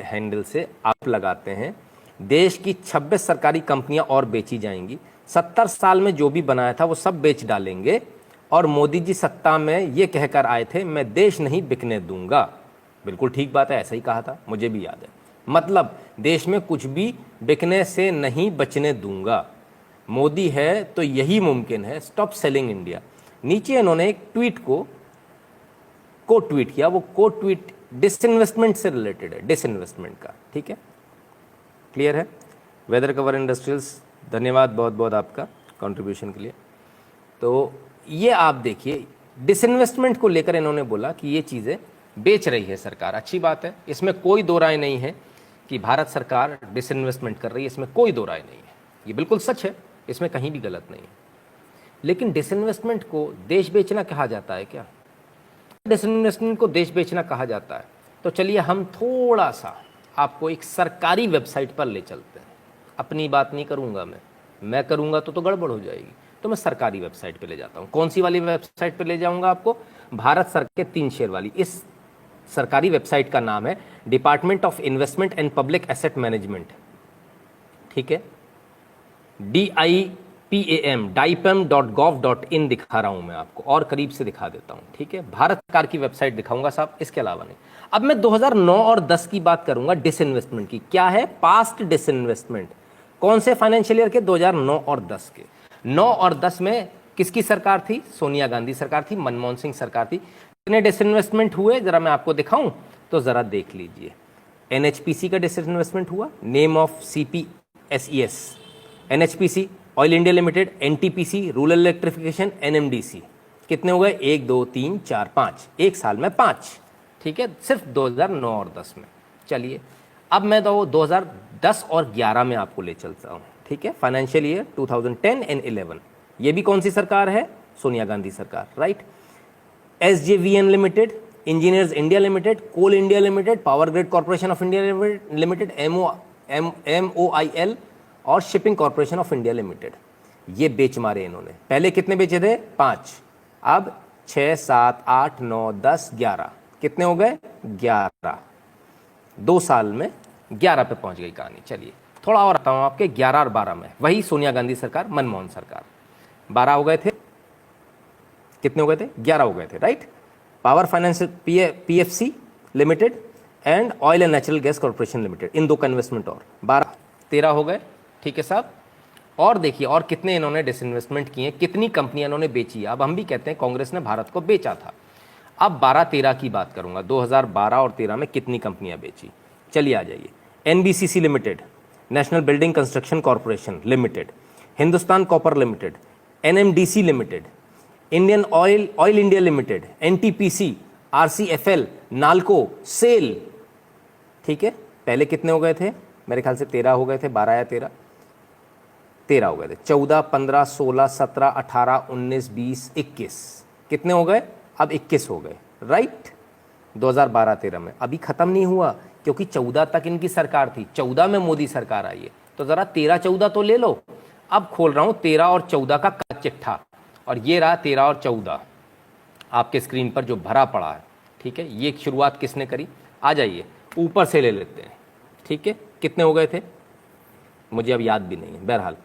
Handle से आप लगाते हैं, देश की 26 सरकारी कंपनियां और बेची जाएंगी, 70 साल में जो भी बनाया था वो सब बेच डालेंगे, और मोदी जी सत्ता में ये कहकर आए थे मैं देश नहीं बिकने दूंगा। बिल्कुल ठीक बात है, ऐसा ही कहा था, मुझे भी याद है। मतलब देश में कुछ भी बिकने से नहीं बचने दूंगा, मोदी है तो यही मुमकिन है, स्टॉप सेलिंग इंडिया। नीचे इन्होंने एक ट्वीट को ट्वीट किया, वो ट्वीट डिसइन्वेस्टमेंट से रिलेटेड है, डिसइन्वेस्टमेंट का, ठीक है, क्लियर है। वेदर कवर इंडस्ट्रियल्स, धन्यवाद बहुत बहुत आपका कंट्रीब्यूशन के लिए। तो ये आप देखिए, डिसइन्वेस्टमेंट को लेकर इन्होंने बोला कि ये चीज़ें बेच रही है सरकार, अच्छी बात है, इसमें कोई दो राय नहीं है कि भारत सरकार डिसइन्वेस्टमेंट कर रही है, इसमें कोई दो राय नहीं है, ये बिल्कुल सच है, इसमें कहीं भी गलत नहीं है। लेकिन डिसइन्वेस्टमेंट को देश बेचना कहा जाता है क्या? डिसइन्वेस्टमेंट को देश बेचना कहा जाता है तो चलिए हम थोड़ा सा आपको एक सरकारी वेबसाइट पर ले चलते हैं। अपनी बात नहीं करूंगा मैं करूंगा तो गड़बड़ हो जाएगी, तो मैं सरकारी वेबसाइट पे ले जाता हूं। कौन सी वाली वेबसाइट पे ले जाऊंगा आपको? भारत सरकार के 3 शेयर वाली। इस सरकारी वेबसाइट का नाम है department of investment and public asset management, ठीक है, DIPAM.gov.in दिखा रहा हूं मैं आपको, और करीब से दिखा देता हूं, ठीक है, भारत सरकार की वेबसाइट दिखाऊंगा साहब, इसके अलावा नहीं। अब मैं 2009 और 10 की बात करूंगा डिसइन्वेस्टमेंट की। क्या है? Past disinvestment. कौन से फाइनेंशियल ईयर के? 2009 और 10 के। 9 और 10 में किसकी सरकार थी? सोनिया गांधी सरकार थी, मनमोहन सिंह सरकार थी। कितने डिसइन्वेस्टमेंट हुए जरा मैं आपको दिखाऊं तो जरा देख लीजिए। NHPC का डिसइन्वेस्टमेंट हुआ, name of CPSES, NHPC, oil India Limited, NTPC, rural electrification, NMDC। कितने हो गए? 1 2 3 4 5, एक साल में 5, ठीक है, सिर्फ 2009 और 10 में। चलिए अब मैं तो 2010 और 11 में आपको ले चलता हूँ, ठीक है, फाइनेंशियल ईयर 2010 एंड 11। ये भी कौन सी सरकार है? सोनिया गांधी सरकार, right. SJVN Limited, Engineers India Limited, Coal India Limited, Power Grid Corporation of India Limited, MOIL और Shipping Corporation of India Limited. ये बेच मारे इन्होंने। पहले कितने बेचे थे? 5, अब 6 7 8 9 10 11, कितने हो गए? 11। 2 साल में 11 पे पहुंच गई कहानी। चलिए थोड़ा और आता हूं आपके 11 और 12 में, वही सोनिया गांधी सरकार, मनमोहन सरकार। 12 हो गए थे, कितने हो गए थे? 11 हो गए थे, right. Power finance PFC limited and oil and natural gas corporation limited, इन 2 का इन्वेस्टमेंट और 12 13 हो गए, ठीक है साहब। और देखिए और कितने इन्होंने डिसइन्वेस्टमेंट किए, कितनी कंपनियां इन्होंने बेची। अब हम भी कहते हैं कांग्रेस ने भारत को बेचा था। अब 12-13 की बात करूंगा, 2012 और 13 में कितनी कंपनियां बेची। चलिए आ जाइए। NBCC Limited, National Building Construction Corporation Limited, Hindustan Copper Limited, NMDC Limited, Indian Oil India Limited, NTPC, RCFL, NALCO, SAIL, ठीक है। पहले कितने हो गए थे? मेरे ख्याल से 13 हो गए थे, 12 या 13 हो गए थे। 14 15 16 17 18 19 20 21, कितने हो गए? अब 21 हो गए, राइट। 2012-13 में अभी खत्म नहीं हुआ, क्योंकि 14 तक इनकी सरकार थी, 14 में मोदी सरकार आई है, तो जरा 13-14 तो ले लो। अब खोल रहा हूं 13 और 14 का चिट्ठा, और ये रहा 13 और 14 आपके स्क्रीन पर जो भरा पड़ा है, ठीक है। ये शुरुआत किसने करी? आ जाइए ऊपर से ले लेते हैं, ठीक है। कितने हो गए थे मुझे अब याद भी नहीं है, बहरहाल।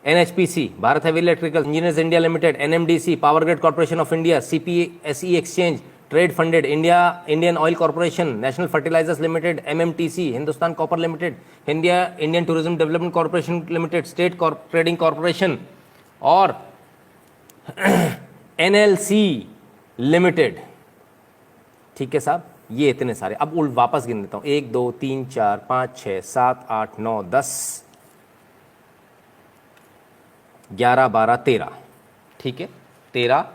NHPC, Bharat Heavy Electrical Engineers India Limited, NMDC, Power Grid Corporation of India, CPSE exchange trade funded, Indian Oil Corporation, National Fertilizers Limited, MMTC, Hindustan Copper Limited, Indian Tourism Development Corporation Limited, State Trading Corporation और NLC Limited, ठीक है साहब। ये इतने सारे। अब उल्ट वापस गिन देता हूं, 1 2 3 4 5 6 7 8 9 10 11 12 13, ठीक है। 13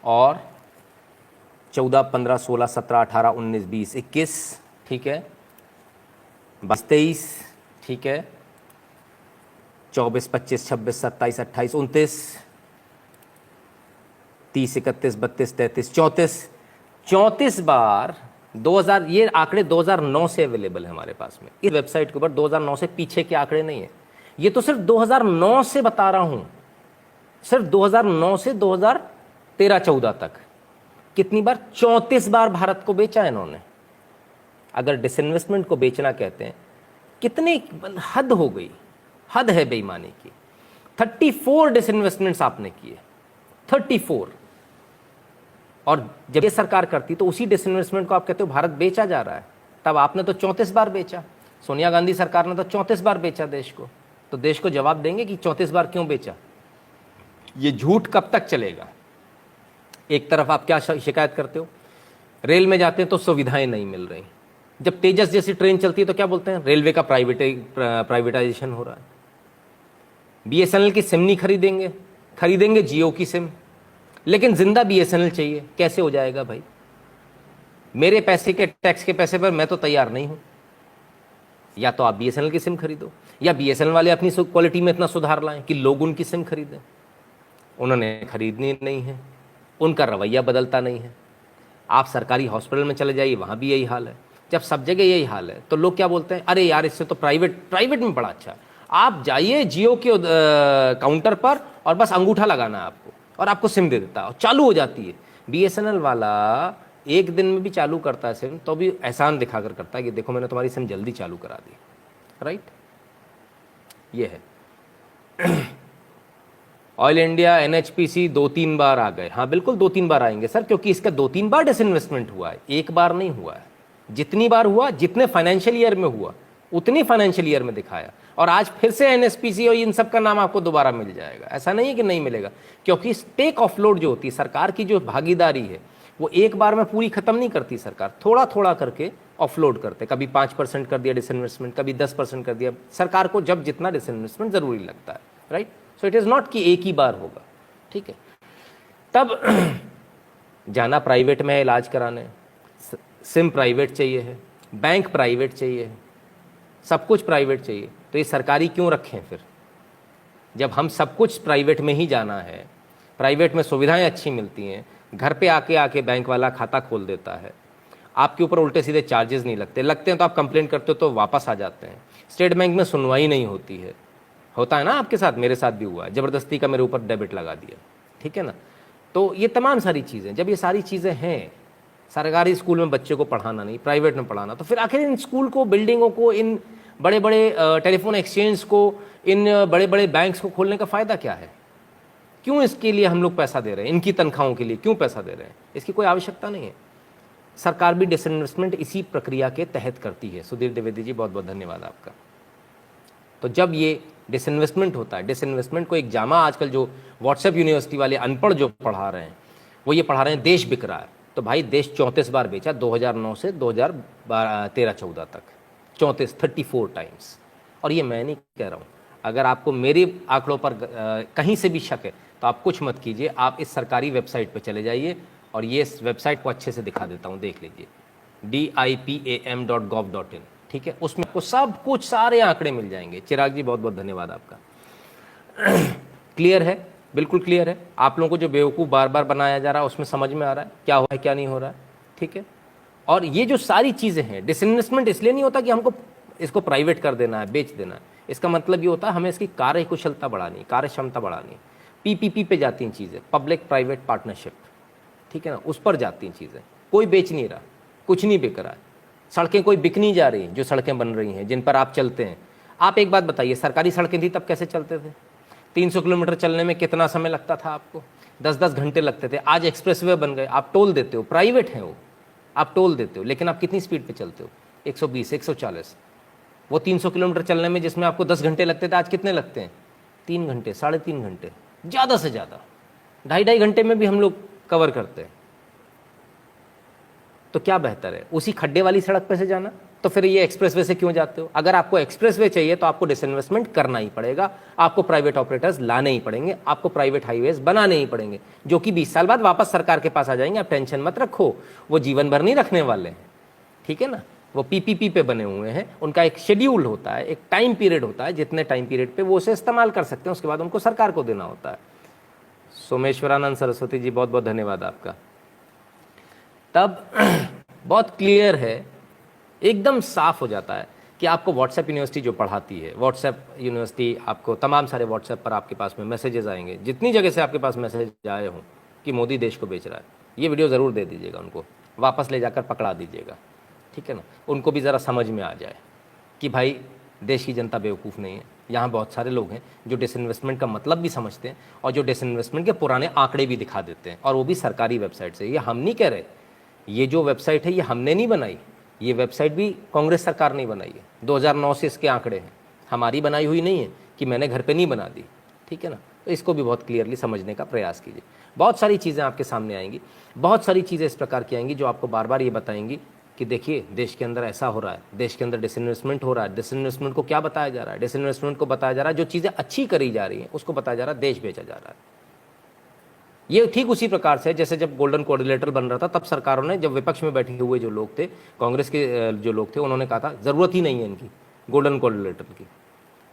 और 14 15 16 17 18 19 20 21, ठीक है। 22 23, ठीक है। 24 25 26 27 28 29 30 31 32 33 34 34 बार 2000। ये आंकड़े 2009 से अवेलेबल है हमारे पास में इस वेबसाइट के ऊपर। 2009 से पीछे के आंकड़े नहीं है, ये तो सिर्फ 2009 से बता रहा हूं, सिर्फ 2009 से 2013-14 तक। कितनी बार? 34 बार भारत को बेचा इन्होंने। अगर डिसइन्वेस्टमेंट को बेचना कहते हैं, कितने हद हो गई, हद है बेईमानी की। 34 डिसइन्वेस्टमेंट्स आपने किए, 34। और जब ये सरकार करती तो उसी डिसइन्वेस्टमेंट को आप कहते हो भारत बेचा जा रहा है। तब आपने तो 34 बार बेचा, सोनिया गांधी सरकार ने तो 34 बार बेचा देश को। तो देश को जवाब देंगे कि 34 बार क्यों बेचा। ये झूठ कब तक चलेगा। एक तरफ आप क्या शिकायत करते हो, रेल में जाते हैं तो सुविधाएं नहीं मिल रही, जब तेजस जैसी ट्रेन चलती है तो क्या बोलते हैं, रेलवे का प्राइवेटाइजेशन हो रहा है। बीएसएनएल की सिम नहीं खरीदेंगे, खरीदेंगे जियो की सिम, लेकिन जिंदा बीएसएनएल चाहिए। कैसे हो जाएगा भाई, मेरे पैसे के टैक्स के पैसे पर मैं तो तैयार नहीं हूं। या तो आप बीएसएनएल की सिम खरीदो, या बीएसएनएल वाले अपनी क्वालिटी में इतना सुधार लाएं कि लोग उनकी सिम खरीदें। उन्होंने खरीदनी नहीं है, उनका रवैया बदलता नहीं है। आप सरकारी हॉस्पिटल में चले जाइए, वहाँ भी यही हाल है। जब सब जगह यही हाल है तो लोग क्या बोलते हैं, अरे यार इससे तो प्राइवेट में बड़ा अच्छा है। आप जाइए जियो के काउंटर पर और बस अंगूठा लगाना है आपको, और आपको सिम दे देता है और चालू हो जाती है। बीएसएनएल वाला एक दिन में भी चालू करता है सिम, तो भी एहसान दिखाकर करता है कि देखो मैंने तुम्हारी सिम जल्दी चालू करा दी। राइट, ये है। ऑयल इंडिया एनएचपीसी 2-3 बार आ गए। हाँ बिल्कुल 2-3 बार आएंगे सर, क्योंकि इसका 2-3 बार डिसइन्वेस्टमेंट हुआ है, एक बार नहीं हुआ है। जितनी बार हुआ, जितने फाइनेंशियल ईयर में हुआ उतनी फाइनेंशियल ईयर में दिखाया। और आज फिर से एनएचपीसी और इन सब का नाम आपको दोबारा मिल जाएगा, ऐसा नहीं है कि नहीं मिलेगा। क्योंकि स्टेक ऑफलोड जो होती है, सरकार की जो भागीदारी है, वो एक बार में पूरी खत्म नहीं करती सरकार, थोड़ा थोड़ा करके ऑफलोड करते। कभी 5% कर दिया डिसइन्वेस्टमेंट, कभी 10% कर दिया, सरकार को जब जितना डिसइन्वेस्टमेंट जरूरी लगता है। Right, so it is not कि एक ही बार होगा। ठीक है, तब जाना प्राइवेट में है इलाज कराने, सिम प्राइवेट चाहिए है, बैंक प्राइवेट चाहिए है, सब कुछ प्राइवेट चाहिए, तो ये सरकारी क्यों रखें फिर, जब हम सब कुछ प्राइवेट में ही जाना है। प्राइवेट में सुविधाएं अच्छी मिलती हैं, घर पे आके बैंक वाला खाता खोल देता है, आपके ऊपर उल्टे सीधे चार्जेस नहीं लगते, लगते हैं तो आप कंप्लेंट करते हो तो वापस आ जाते हैं। स्टेट बैंक में सुनवाई नहीं होती है, होता है ना आपके साथ, मेरे साथ भी हुआ है, ज़बरदस्ती का मेरे ऊपर डेबिट लगा दिया। ठीक है ना, तो ये तमाम सारी चीज़ें, जब ये सारी चीज़ें हैं, सरकारी स्कूल में बच्चे को पढ़ाना नहीं, प्राइवेट में पढ़ाना, तो फिर आखिर इन स्कूल को, बिल्डिंगों को, इन बड़े बड़े टेलीफोन एक्सचेंज को, इन बड़े बड़े बैंक्स को खोलने का फ़ायदा क्या है। क्यों इसके लिए हम लोग पैसा दे रहे हैं, इनकी तनख्वाहों के लिए क्यों पैसा दे रहे हैं, इसकी कोई आवश्यकता नहीं है। सरकार भी डिसइन्वेस्टमेंट इसी प्रक्रिया के तहत करती है। सुधीर द्विवेदी जी बहुत बहुत धन्यवाद आपका। तो जब ये डिसइन्वेस्टमेंट होता है, डिसइन्वेस्टमेंट को एक जामा आजकल जो व्हाट्सएप यूनिवर्सिटी वाले अनपढ़ जो पढ़ा रहे हैं, वो ये पढ़ा रहे हैं देश बिक रहा है। तो भाई देश 34 बार बेचा, 2009 से 2013-14 तक 34 टाइम्स। और ये मैं नहीं कह रहा हूँ, अगर आपको मेरे आंकड़ों पर कहीं से भी शक है तो आप कुछ मत कीजिए, आप इस सरकारी वेबसाइट पर चले जाइए, और ये इस वेबसाइट को अच्छे से दिखा देता हूँ, देख लीजिए, dipam.gov.in। ठीक है, उसमें आपको सब कुछ, सारे आंकड़े मिल जाएंगे। चिराग जी बहुत बहुत धन्यवाद आपका। क्लियर है, बिल्कुल क्लियर है। आप लोगों को जो बेवकूफ़ बार बार बनाया जा रहा है उसमें समझ में आ रहा है क्या हो रहा है क्या नहीं हो रहा है। ठीक है, और ये जो सारी चीज़ें हैं, डिसइन्वेस्टमेंट इसलिए नहीं होता कि हमको इसको प्राइवेट कर देना है, बेच देना है। इसका मतलब ये होता है हमें इसकी कार्य कुशलता बढ़ानी, कार्य क्षमता बढ़ानी। पीपीपी पे जाती हैं चीज़ें, पब्लिक प्राइवेट पार्टनरशिप। ठीक है ना, उस पर जाती हैं चीज़ें। कोई बेच नहीं रहा, कुछ नहीं बिक रहा है, सड़कें कोई बिक नहीं जा रही, जो सड़कें बन रही हैं जिन पर आप चलते हैं। आप एक बात बताइए, सरकारी सड़कें थी तब कैसे चलते थे? 300 किलोमीटर चलने में कितना समय लगता था आपको? 10-10 घंटे लगते थे। आज एक्सप्रेसवे बन गए, आप टोल देते हो, प्राइवेट है वो, आप टोल देते हो, लेकिन आप कितनी स्पीड पे चलते हो? 120, 140। वो 300 किलोमीटर चलने में जिसमें आपको 10 घंटे लगते थे, आज कितने लगते हैं? 3 घंटे, 3.5 घंटे, ज़्यादा से ज़्यादा 2.5 घंटे में भी हम लोग कवर करते हैं। तो क्या बेहतर है, उसी खड्डे वाली सड़क पे से जाना? तो फिर ये एक्सप्रेसवे से क्यों जाते हो? अगर आपको एक्सप्रेसवे चाहिए तो आपको डिसइन्वेस्टमेंट करना ही पड़ेगा, आपको प्राइवेट ऑपरेटर्स लाने ही पड़ेंगे, आपको प्राइवेट हाईवेज बनाने ही पड़ेंगे, जो कि 20 साल बाद वापस सरकार के पास आ जाएंगे। आप टेंशन मत रखो, वो जीवन भर नहीं रखने वाले हैं। ठीक है ना, वो पीपीपी पे बने हुए हैं, उनका एक शेड्यूल होता है, एक टाइम पीरियड होता है, जितने टाइम पीरियड पे वो उसे इस्तेमाल कर सकते हैं, उसके बाद उनको सरकार को देना होता है। सोमेश्वरानंद सरस्वती जी बहुत बहुत धन्यवाद आपका। तब बहुत क्लियर है, एकदम साफ हो जाता है कि आपको व्हाट्सएप यूनिवर्सिटी जो पढ़ाती है, व्हाट्सएप यूनिवर्सिटी आपको तमाम सारे व्हाट्सएप पर आपके पास में मैसेजेस आएंगे, जितनी जगह से आपके पास मैसेज आए हों कि मोदी देश को बेच रहा है, ये वीडियो ज़रूर दे दीजिएगा उनको, वापस ले जाकर पकड़ा दीजिएगा। ठीक है ना, उनको भी ज़रा समझ में आ जाए कि भाई देश की जनता बेवकूफ़ नहीं है। यहाँ बहुत सारे लोग हैं जो डिसइन्वेस्टमेंट का मतलब भी समझते हैं और जो डिसइन्वेस्टमेंट के पुराने आंकड़े भी दिखा देते हैं, और वो भी सरकारी वेबसाइट से। ये हम नहीं कह रहे, ये जो वेबसाइट है ये हमने नहीं बनाई, ये वेबसाइट भी कांग्रेस सरकार ने बनाई है। 2009 से इसके आंकड़े हैं, हमारी बनाई हुई नहीं है कि मैंने घर पे नहीं बना दी, ठीक है ना। तो इसको भी बहुत क्लियरली समझने का प्रयास कीजिए। बहुत सारी चीज़ें आपके सामने आएंगी, बहुत सारी चीज़ें इस प्रकार की आएंगी जो आपको बार बार ये बताएंगी कि देखिए देश के अंदर ऐसा हो रहा है, देश के अंदर डिसइन्वेस्टमेंट हो रहा है। डिसइन्वेस्टमेंट को क्या बताया जा रहा है? डिसइन्वेस्टमेंट को बताया जा रहा है जो चीज़ें अच्छी करी जा रही हैं उसको बताया जा रहा है, देश बेचा जा रहा है। ये ठीक उसी प्रकार से जैसे जब गोल्डन कोऑर्डिनेटर बन रहा था, तब सरकारों ने, जब विपक्ष में बैठे हुए जो लोग थे, कांग्रेस के जो लोग थे, उन्होंने कहा था ज़रूरत ही नहीं है इनकी गोल्डन कोऑर्डिनेटर की।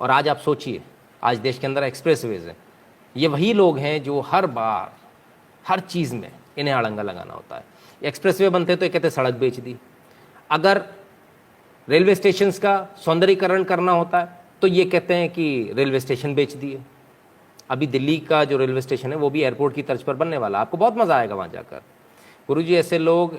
और आज आप सोचिए, आज देश के अंदर एक्सप्रेसवेज हैं, ये वही लोग हैं जो हर बार हर चीज़ में इन्हें अड़ंगा लगाना होता है। एक्सप्रेसवे बनते तो ये कहते सड़क बेच दी, अगर रेलवे स्टेशंस का सौंदर्यीकरण करना होता है तो ये कहते हैं कि रेलवे स्टेशन बेच दिए। अभी दिल्ली का जो रेलवे स्टेशन है वो भी एयरपोर्ट की तर्ज पर बनने वाला, आपको बहुत मज़ा आएगा वहाँ जाकर। गुरुजी, ऐसे लोग